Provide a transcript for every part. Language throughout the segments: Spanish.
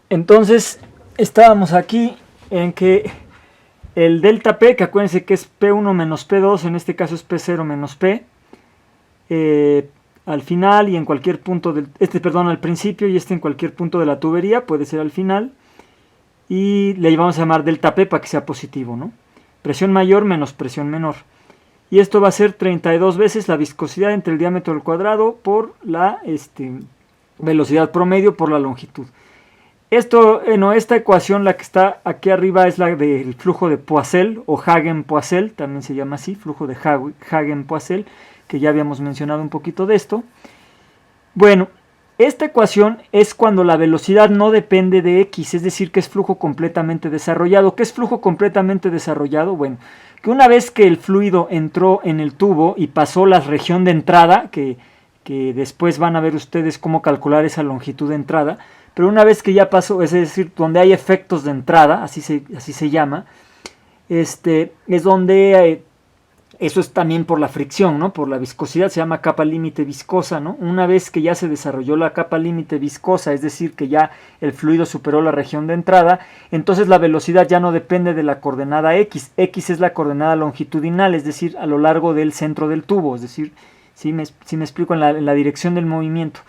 Entonces, estábamos aquí en que el delta P, que acuérdense que es P1 menos P2, en este caso es P0 menos P, al final y en cualquier punto, al principio y en cualquier punto de la tubería, puede ser al final, y le vamos a llamar delta P para que sea positivo, ¿no? Presión mayor menos presión menor. Y esto va a ser 32 veces la viscosidad entre el diámetro del cuadrado por la velocidad promedio por la longitud. Esta ecuación, la que está aquí arriba, es la del flujo de Poiseuille o Hagen-Poiseuille, también se llama así, flujo de Hagen-Poiseuille, que ya habíamos mencionado un poquito de esto. Bueno, esta ecuación es cuando la velocidad no depende de x, es decir, que es flujo completamente desarrollado. ¿Qué es flujo completamente desarrollado? Bueno, que una vez que el fluido entró en el tubo y pasó la región de entrada, que después van a ver ustedes cómo calcular esa longitud de entrada, pero una vez que ya pasó, es decir, donde hay efectos de entrada, así se llama, es donde, eso es también por la fricción, ¿no? Por la viscosidad, se llama capa límite viscosa, ¿no? Una vez que ya se desarrolló la capa límite viscosa, es decir, que ya el fluido superó la región de entrada, entonces la velocidad ya no depende de la coordenada x. X es la coordenada longitudinal, es decir, a lo largo del centro del tubo, es decir, si me explico, en la dirección del movimiento.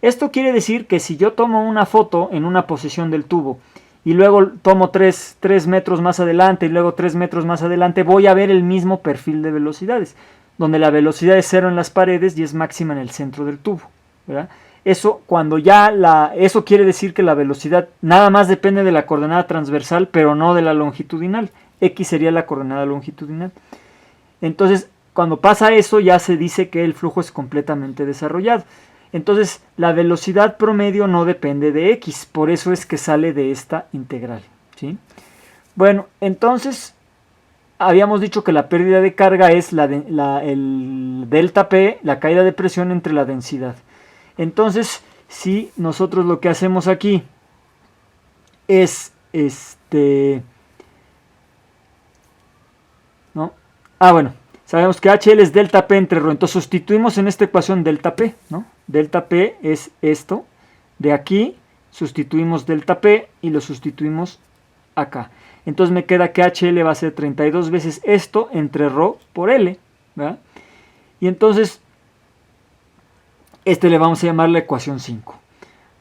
Esto quiere decir que si yo tomo una foto en una posición del tubo y luego tomo 3 metros más adelante y luego 3 metros más adelante, voy a ver el mismo perfil de velocidades, donde la velocidad es 0 en las paredes y es máxima en el centro del tubo, ¿verdad? Eso quiere decir que la velocidad nada más depende de la coordenada transversal, pero no de la longitudinal. X sería la coordenada longitudinal. Entonces, cuando pasa eso, ya se dice que el flujo es completamente desarrollado. Entonces, la velocidad promedio no depende de x, por eso es que sale de esta integral, ¿sí? Bueno, entonces, habíamos dicho que la pérdida de carga es el delta P, la caída de presión entre la densidad. Entonces, si nosotros lo que hacemos aquí es, ¿no? Bueno, sabemos que HL es delta P entre ρ, entonces sustituimos en esta ecuación delta P, ¿no? Delta P es esto, de aquí sustituimos delta P y lo sustituimos acá. Entonces me queda que HL va a ser 32 veces esto entre ρ por L, ¿verdad? Y entonces, le vamos a llamar la ecuación 5.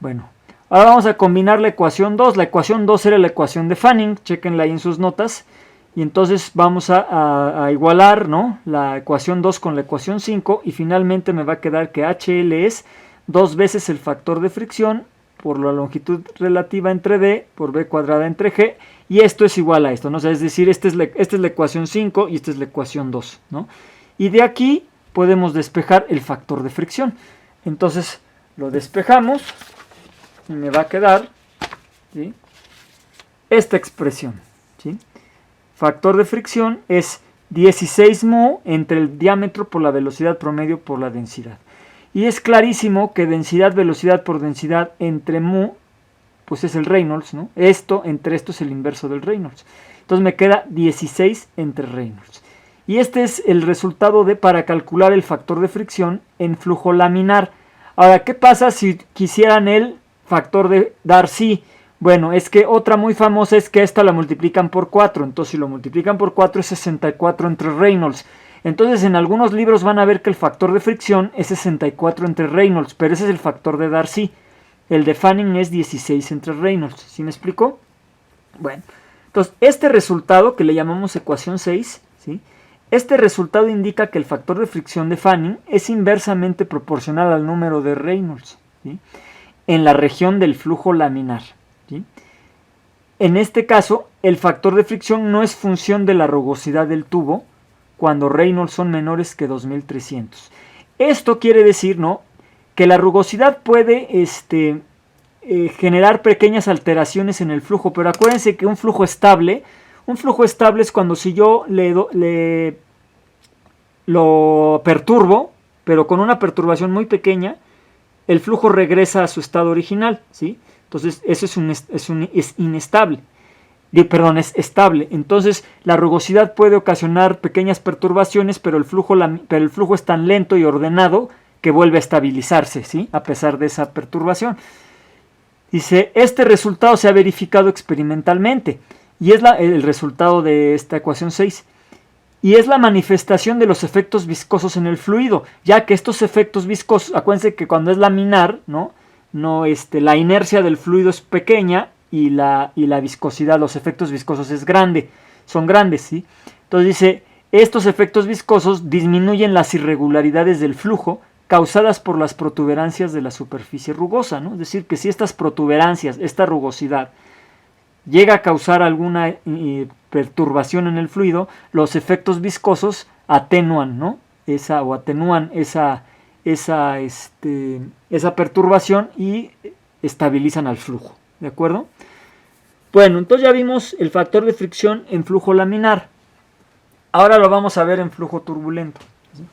Bueno, ahora vamos a combinar la ecuación 2. La ecuación 2 era la ecuación de Fanning, chequenla ahí en sus notas. Y entonces vamos a igualar, ¿no?, la ecuación 2 con la ecuación 5 y finalmente me va a quedar que HL es 2 veces el factor de fricción por la longitud relativa entre D por B cuadrada entre G, y esto es igual a esto, ¿no? O sea, es decir, esta es la ecuación 5 y esta es la ecuación 2, ¿no? Y de aquí podemos despejar el factor de fricción. Entonces lo despejamos y me va a quedar, ¿sí?, esta expresión, ¿sí? Factor de fricción es 16 mu entre el diámetro por la velocidad promedio por la densidad. Y es clarísimo que densidad, velocidad por densidad entre mu, pues es el Reynolds, ¿no? Entre esto es el inverso del Reynolds. Entonces me queda 16 entre Reynolds. Y este es el resultado para calcular el factor de fricción en flujo laminar. Ahora, ¿qué pasa si quisieran el factor de Darcy? Bueno, es que otra muy famosa es que esta la multiplican por 4. Entonces, si lo multiplican por 4 es 64 entre Reynolds. Entonces, en algunos libros van a ver que el factor de fricción es 64 entre Reynolds, pero ese es el factor de Darcy. El de Fanning es 16 entre Reynolds. ¿Sí me explico? Bueno, entonces, este resultado que le llamamos ecuación 6, ¿sí?, este resultado indica que el factor de fricción de Fanning es inversamente proporcional al número de Reynolds, ¿sí?, en la región del flujo laminar, ¿sí? En este caso, el factor de fricción no es función de la rugosidad del tubo cuando Reynolds son menores que 2300. Esto quiere decir, ¿no?, que la rugosidad puede generar pequeñas alteraciones en el flujo, pero acuérdense que un flujo estable es cuando si yo lo perturbo, pero con una perturbación muy pequeña, el flujo regresa a su estado original, ¿sí? Entonces, eso es inestable. Es estable. Entonces, la rugosidad puede ocasionar pequeñas perturbaciones, pero el flujo es tan lento y ordenado que vuelve a estabilizarse, ¿sí?, a pesar de esa perturbación. Dice, este resultado se ha verificado experimentalmente y es el resultado de esta ecuación 6. Y es la manifestación de los efectos viscosos en el fluido, ya que estos efectos viscosos, acuérdense que cuando es laminar, la inercia del fluido es pequeña y la viscosidad, los efectos viscosos son grandes, ¿sí? Entonces dice, estos efectos viscosos disminuyen las irregularidades del flujo causadas por las protuberancias de la superficie rugosa, ¿no? Es decir, que si estas protuberancias, esta rugosidad, llega a causar alguna perturbación en el fluido, los efectos viscosos atenúan, ¿no? Atenúan esa perturbación y estabilizan al flujo, ¿de acuerdo? Bueno, entonces ya vimos el factor de fricción en flujo laminar. Ahora lo vamos a ver en flujo turbulento. ¿Sí?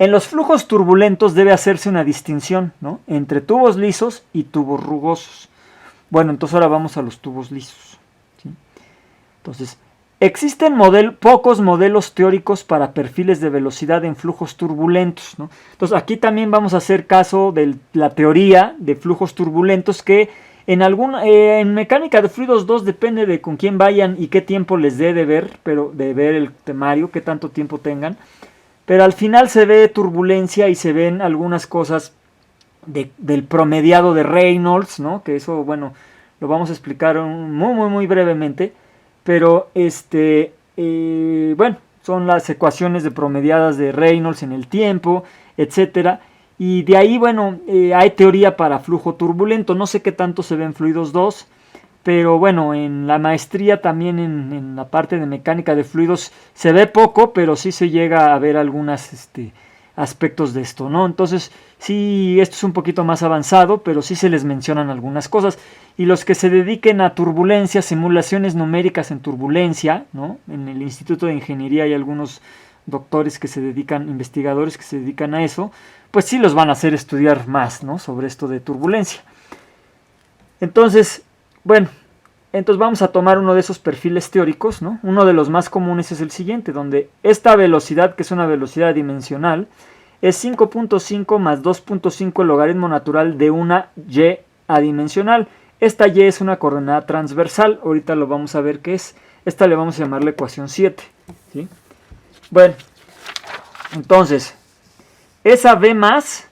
En los flujos turbulentos debe hacerse una distinción, ¿no?, entre tubos lisos y tubos rugosos. Bueno, entonces ahora vamos a los tubos lisos. ¿Sí? Entonces, existen pocos modelos teóricos para perfiles de velocidad en flujos turbulentos, ¿no? Entonces, aquí también vamos a hacer caso de la teoría de flujos turbulentos que en mecánica de fluidos 2 depende de con quién vayan y qué tiempo les dé de ver el temario, qué tanto tiempo tengan. Pero al final se ve turbulencia y se ven algunas cosas del promediado de Reynolds, ¿no? Que eso, bueno, lo vamos a explicar muy brevemente, pero bueno, son las ecuaciones de promediadas de Reynolds en el tiempo, etcétera, y de ahí, bueno, hay teoría para flujo turbulento. No sé qué tanto se ve en fluidos 2, pero bueno, en la maestría también en la parte de mecánica de fluidos se ve poco, pero sí se llega a ver algunos aspectos de esto, ¿no? Entonces, sí, esto es un poquito más avanzado, pero sí se les mencionan algunas cosas. Y los que se dediquen a turbulencia, simulaciones numéricas en turbulencia, ¿no? En el Instituto de Ingeniería hay algunos doctores investigadores que se dedican a eso, pues sí los van a hacer estudiar más, ¿no?, sobre esto de turbulencia. Entonces, bueno, vamos a tomar uno de esos perfiles teóricos, ¿no? Uno de los más comunes es el siguiente, donde esta velocidad, que es una velocidad dimensional, es 5.5 más 2.5 el logaritmo natural de una y adimensional. Esta y es una coordenada transversal, ahorita lo vamos a ver qué es. Esta le vamos a llamar la ecuación 7, ¿sí? Bueno, entonces, esa v más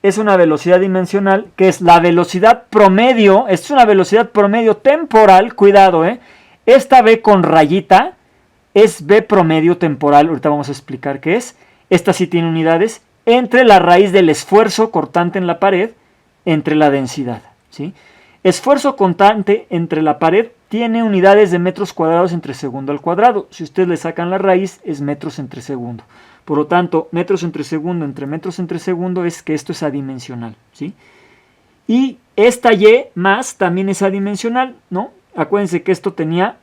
es una velocidad dimensional, que es la velocidad promedio, es una velocidad promedio temporal, cuidado, esta v con rayita es v promedio temporal, ahorita vamos a explicar qué es. Esta sí tiene unidades, entre la raíz del esfuerzo cortante en la pared, entre la densidad, ¿sí? Esfuerzo constante entre la pared tiene unidades de metros cuadrados entre segundo al cuadrado. Si ustedes le sacan la raíz, es metros entre segundo. Por lo tanto, metros entre segundo entre metros entre segundo es que esto es adimensional, ¿sí? Y esta y más también es adimensional, ¿no? Acuérdense que esto tenía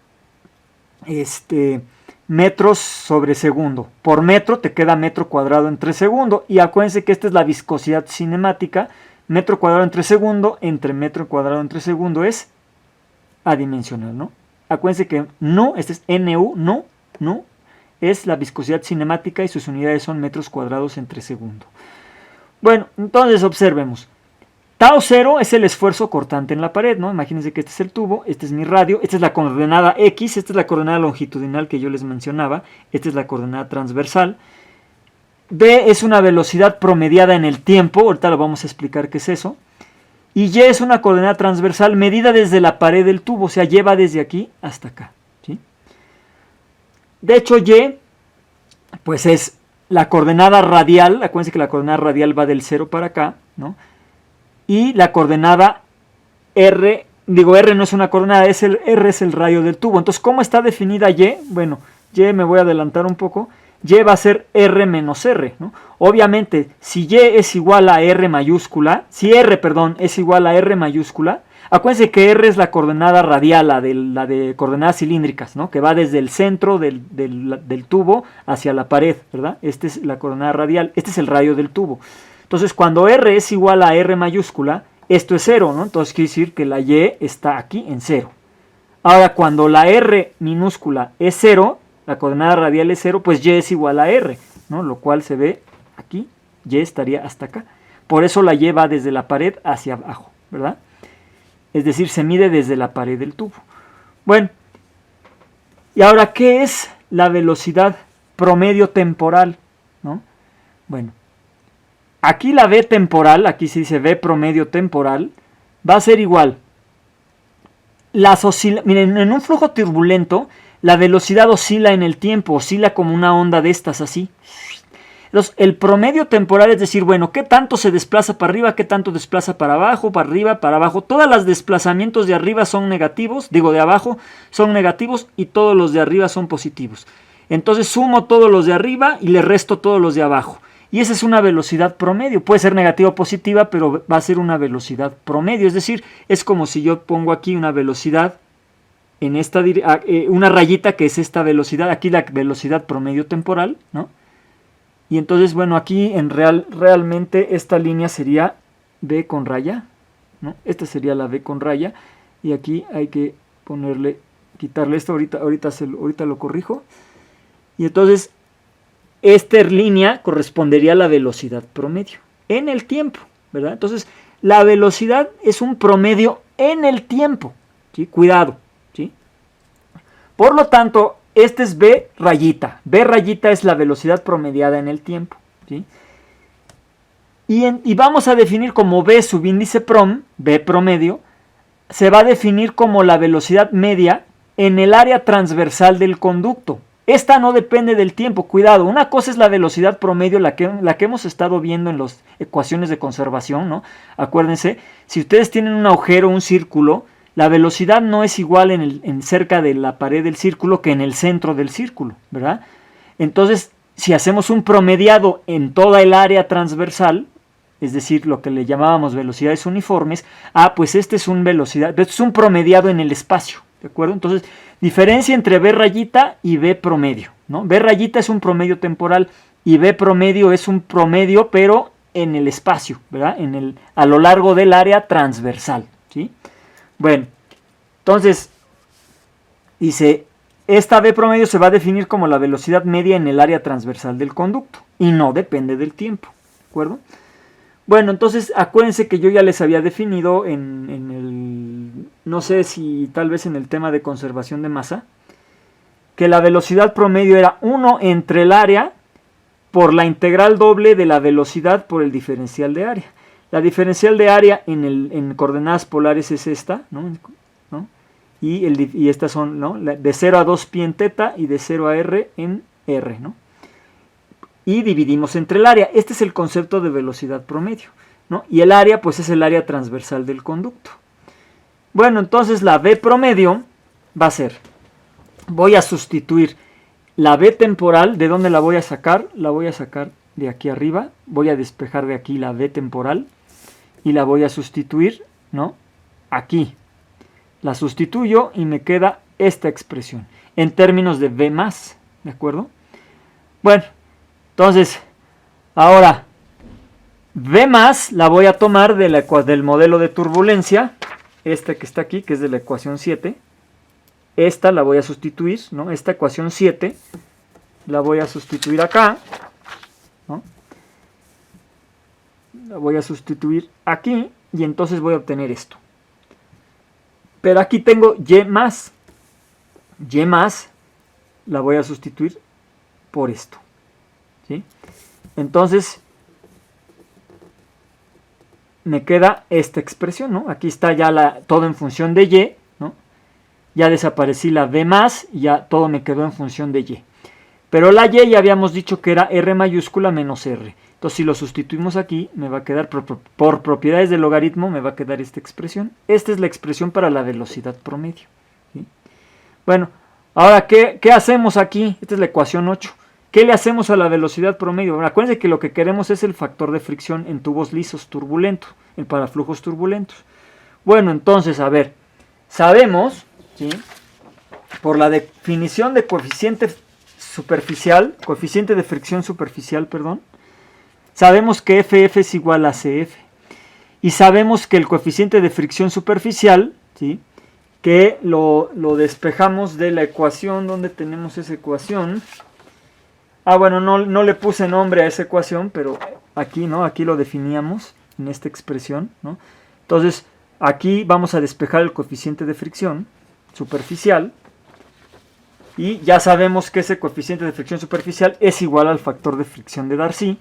metros sobre segundo. Por metro te queda metro cuadrado entre segundo. Y acuérdense que esta es la viscosidad cinemática. Metro cuadrado entre segundo entre metro cuadrado entre segundo es adimensional, ¿no? Acuérdense que este es NU, no, es la viscosidad cinemática y sus unidades son metros cuadrados entre segundo. Bueno, entonces observemos. Tau 0 es el esfuerzo cortante en la pared, ¿no? Imagínense que este es el tubo, este es mi radio, esta es la coordenada X, esta es la coordenada longitudinal que yo les mencionaba, esta es la coordenada transversal. B es una velocidad promediada en el tiempo, ahorita lo vamos a explicar qué es eso. Y Y es una coordenada transversal medida desde la pared del tubo, o sea, lleva desde aquí hasta acá, ¿sí? De hecho, Y, pues es la coordenada radial, acuérdense que la coordenada radial va del 0 para acá, ¿no? Y la coordenada R, R no es una coordenada, R es el radio del tubo. Entonces, ¿cómo está definida Y? Bueno, Y me voy a adelantar un poco. Y va a ser R menos R, ¿no? Obviamente, si Y es igual a R mayúscula, si R, perdón, es igual a R mayúscula, acuérdense que R es la coordenada radial, la de coordenadas cilíndricas, ¿no? Que va desde el centro del tubo hacia la pared, ¿verdad? Esta es la coordenada radial, este es el radio del tubo. Entonces, cuando R es igual a R mayúscula, esto es 0, ¿no? Entonces, quiere decir que la Y está aquí en 0. Ahora, cuando la R minúscula es 0, la coordenada radial es 0, pues Y es igual a R, ¿no? Lo cual se ve aquí, Y estaría hasta acá. Por eso la Y va desde la pared hacia abajo, ¿verdad? Es decir, se mide desde la pared del tubo. Bueno, y ahora, ¿qué es la velocidad promedio temporal? ¿No? Bueno, aquí la V temporal, aquí se dice V promedio temporal, va a ser igual. Miren, en un flujo turbulento, la velocidad oscila en el tiempo, oscila como una onda de estas así. Entonces, el promedio temporal es decir, bueno, ¿qué tanto se desplaza para arriba? ¿Qué tanto desplaza para abajo? Para arriba, para abajo. Todos los desplazamientos de arriba son negativos, digo de abajo son negativos y todos los de arriba son positivos. Entonces sumo todos los de arriba y le resto todos los de abajo. Y esa es una velocidad promedio. Puede ser negativa o positiva, pero va a ser una velocidad promedio. Es decir, es como si yo pongo aquí una velocidad en esta una rayita que es esta velocidad, aquí la velocidad promedio temporal, ¿no? Y entonces, bueno, aquí realmente esta línea sería V con raya, ¿no? Esta sería la V con raya. Y aquí hay que quitarle esto, ahorita lo corrijo. Y entonces, esta línea correspondería a la velocidad promedio en el tiempo, ¿verdad? Entonces, la velocidad es un promedio en el tiempo, ¿sí? Cuidado, ¿sí? Por lo tanto, este es V rayita. V rayita es la velocidad promediada en el tiempo, ¿sí? Y vamos a definir como V subíndice prom, V promedio, se va a definir como la velocidad media en el área transversal del conducto. Esta no depende del tiempo, cuidado. Una cosa es la velocidad promedio, la que hemos estado viendo en las ecuaciones de conservación, ¿no? Acuérdense, si ustedes tienen un agujero, un círculo, la velocidad no es igual en cerca de la pared del círculo que en el centro del círculo, ¿verdad? Entonces, si hacemos un promediado en toda el área transversal, es decir, lo que le llamábamos velocidades uniformes, pues este es un promediado en el espacio, ¿de acuerdo? Entonces, diferencia entre V rayita y V promedio, ¿no? V rayita es un promedio temporal y V promedio es un promedio, pero en el espacio, ¿verdad? A lo largo del área transversal, ¿sí? Bueno, entonces, dice, esta V promedio se va a definir como la velocidad media en el área transversal del conducto y no depende del tiempo, ¿de acuerdo? Bueno, entonces acuérdense que yo ya les había definido no sé si tal vez en el tema de conservación de masa, que la velocidad promedio era 1 entre el área por la integral doble de la velocidad por el diferencial de área. La diferencial de área en coordenadas polares es esta, ¿no? Y estas son, ¿no? De 0 a 2 pi en teta y de 0 a r en r, ¿no? Y dividimos entre el área. Este es el concepto de velocidad promedio, ¿no? Y el área, pues es el área transversal del conducto. Bueno, entonces la V promedio va a ser, voy a sustituir la V temporal. ¿De dónde la voy a sacar? La voy a sacar de aquí arriba. Voy a despejar de aquí la V temporal y la voy a sustituir, ¿no? Aquí. La sustituyo y me queda esta expresión en términos de V más, ¿de acuerdo? Bueno, entonces, ahora, V más la voy a tomar del modelo de turbulencia, este que está aquí, que es de la ecuación 7. Esta la voy a sustituir, ¿no? Esta ecuación 7 la voy a sustituir acá, ¿no? La voy a sustituir aquí y entonces voy a obtener esto. Pero aquí tengo Y más. Y más la voy a sustituir por esto, ¿sí? Entonces me queda esta expresión, ¿no? Aquí está ya todo en función de Y, ¿no? Ya desaparecí la V más y ya todo me quedó en función de Y. Pero la Y ya habíamos dicho que era R mayúscula menos R. Entonces si lo sustituimos aquí, me va a quedar, por propiedades del logaritmo, me va a quedar esta expresión. Esta es la expresión para la velocidad promedio, ¿sí? Bueno, ahora, ¿qué hacemos aquí? Esta es la ecuación 8. ¿Qué le hacemos a la velocidad promedio? Bueno, acuérdense que lo que queremos es el factor de fricción en tubos lisos turbulentos, para flujos turbulentos. Bueno, entonces, a ver, sabemos, ¿sí?, por la definición de coeficiente de fricción superficial, perdón, sabemos que FF es igual a CF. Y sabemos que el coeficiente de fricción superficial, ¿sí?, que lo despejamos de la ecuación. ¿Dónde tenemos esa ecuación? Bueno, no le puse nombre a esa ecuación, pero aquí, ¿no? Aquí lo definíamos en esta expresión, ¿no? Entonces, Aquí vamos a despejar el coeficiente de fricción superficial. Y ya sabemos que ese coeficiente de fricción superficial es igual al factor de fricción de Darcy.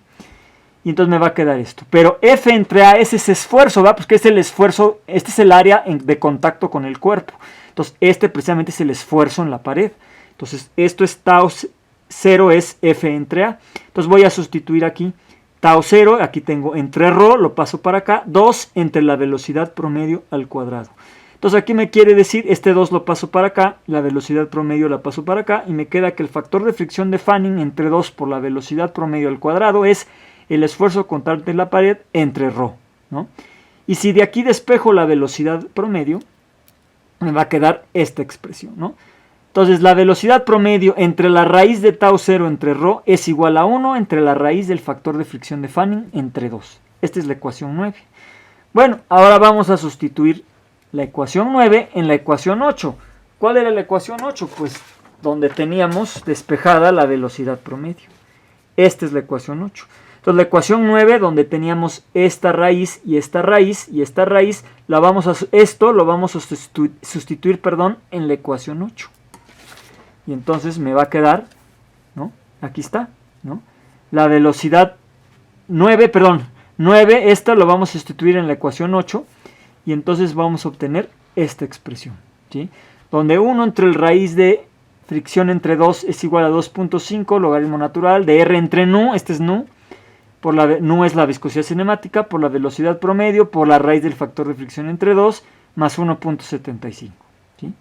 Y entonces me va a quedar esto. Pero F entre A es ese esfuerzo, ¿va? Pues que es el esfuerzo, este es el área de contacto con el cuerpo. Entonces este precisamente es el esfuerzo en la pared. Entonces esto es tau 0 es F entre A. Entonces voy a sustituir aquí tau 0, aquí tengo entre ρ, lo paso para acá, 2 entre la velocidad promedio al cuadrado. Entonces aquí me quiere decir, este 2 lo paso para acá, la velocidad promedio la paso para acá, y me queda que el factor de fricción de Fanning entre 2 por la velocidad promedio al cuadrado es el esfuerzo constante en la pared entre ρ, ¿no? Y si de aquí despejo la velocidad promedio, me va a quedar esta expresión, ¿no? Entonces la velocidad promedio entre la raíz de tau 0 entre ρ es igual a 1 entre la raíz del factor de fricción de Fanning entre 2. Esta es la ecuación 9. Bueno, ahora vamos a sustituir la ecuación 9 en la ecuación 8. ¿Cuál era la ecuación 8? Pues donde teníamos despejada la velocidad promedio. Esta es la ecuación 8. Entonces la ecuación 9, donde teníamos esta raíz y esta raíz y esta raíz, esto lo vamos a sustituir, en la ecuación 8. Y entonces me va a quedar, ¿no? Aquí está, ¿no? La velocidad 9, esta lo vamos a sustituir en la ecuación 8. Y entonces vamos a obtener esta expresión, ¿sí? Donde 1 entre el raíz de fricción entre 2 es igual a 2.5 logaritmo natural de R entre nu, este es nu, nu es la viscosidad cinemática, por la velocidad promedio, por la raíz del factor de fricción entre 2, más 1.75, ¿sí?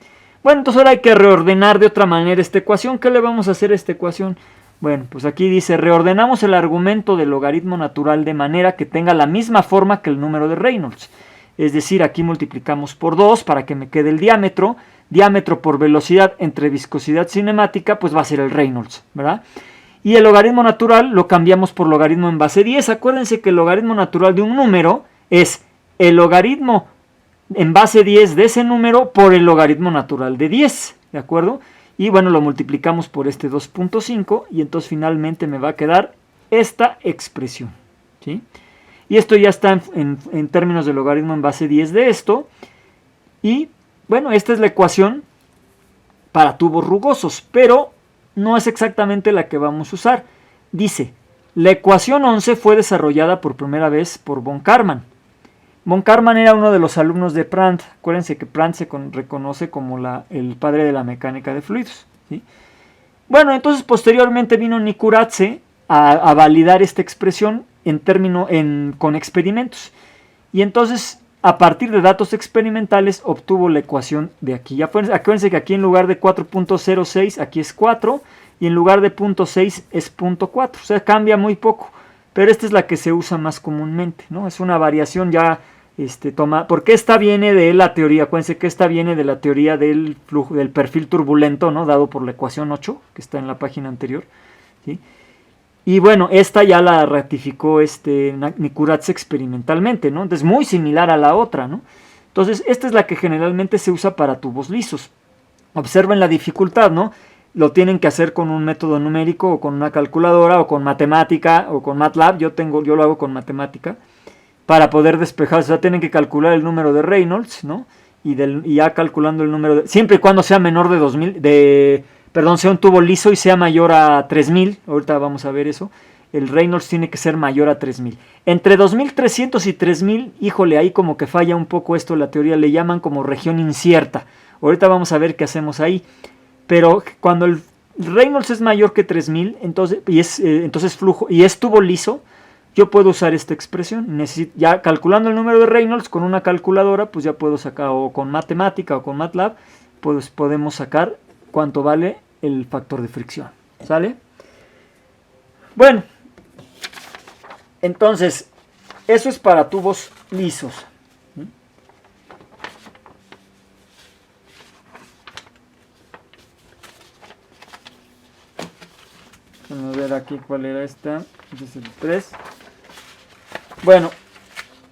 Bueno, entonces ahora hay que reordenar de otra manera esta ecuación. ¿Qué le vamos a hacer a esta ecuación? Bueno, pues aquí dice, reordenamos el argumento del logaritmo natural de manera que tenga la misma forma que el número de Reynolds. Es decir, aquí multiplicamos por 2 para que me quede el diámetro. Diámetro por velocidad entre viscosidad cinemática, pues va a ser el Reynolds, ¿verdad? Y el logaritmo natural lo cambiamos por logaritmo en base 10. Acuérdense que el logaritmo natural de un número es el logaritmo en base 10 de ese número por el logaritmo natural de 10, ¿de acuerdo? Y bueno, lo multiplicamos por este 2.5 y entonces finalmente me va a quedar esta expresión, ¿sí? Y esto ya está en términos de logaritmo en base 10 de esto. Y bueno, esta es la ecuación para tubos rugosos, pero no es exactamente la que vamos a usar. Dice, la ecuación 11 fue desarrollada por primera vez por von Karman. Von Karman era uno de los alumnos de Prandtl. Acuérdense que Prandtl se reconoce como el padre de la mecánica de fluidos, ¿sí? Bueno, entonces posteriormente vino Nikuradse a validar esta expresión con experimentos. Y entonces, a partir de datos experimentales, obtuvo la ecuación de aquí. Acuérdense que aquí en lugar de 4.06, aquí es 4, y en lugar de 0.6 es 0.4. O sea, cambia muy poco. Pero esta es la que se usa más comúnmente, ¿no? Es una variación ya porque esta viene de la teoría, acuérdense que esta viene de la teoría del flujo, del perfil turbulento, ¿no? Dado por la ecuación 8, que está en la página anterior, ¿sí? Y bueno, esta ya la ratificó Nikuradse experimentalmente, ¿no? Entonces muy similar a la otra, ¿no? Entonces esta es la que generalmente se usa para tubos lisos. Observen la dificultad, ¿no? Lo tienen que hacer con un método numérico o con una calculadora o con matemática o con MATLAB. Yo lo hago con matemática para poder despejar. O sea, tienen que calcular el número de Reynolds, ¿no? Y ya calculando el número siempre y cuando sea menor de 2000, sea un tubo liso y sea mayor a 3000. Ahorita vamos a ver eso. El Reynolds tiene que ser mayor a 3000. Entre 2300 y 3000, híjole, ahí como que falla un poco esto. La teoría le llaman como región incierta. Ahorita vamos a ver qué hacemos ahí. Pero cuando el Reynolds es mayor que 3000, entonces flujo y es tubo liso, yo puedo usar esta expresión. Ya calculando el número de Reynolds con una calculadora, pues ya puedo sacar, o con matemática o con MATLAB, pues podemos sacar cuánto vale el factor de fricción. ¿Sale? Bueno, entonces, eso es para tubos lisos. Vamos a ver aquí cuál era esta. Este es el 3. Bueno,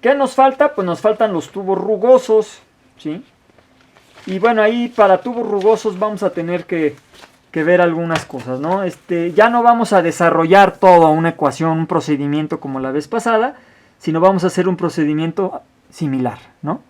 ¿qué nos falta? Pues nos faltan los tubos rugosos, ¿sí? Y bueno, ahí para tubos rugosos vamos a tener que ver algunas cosas, ¿no? Ya no vamos a desarrollar toda una ecuación, un procedimiento como la vez pasada, sino vamos a hacer un procedimiento similar, ¿no?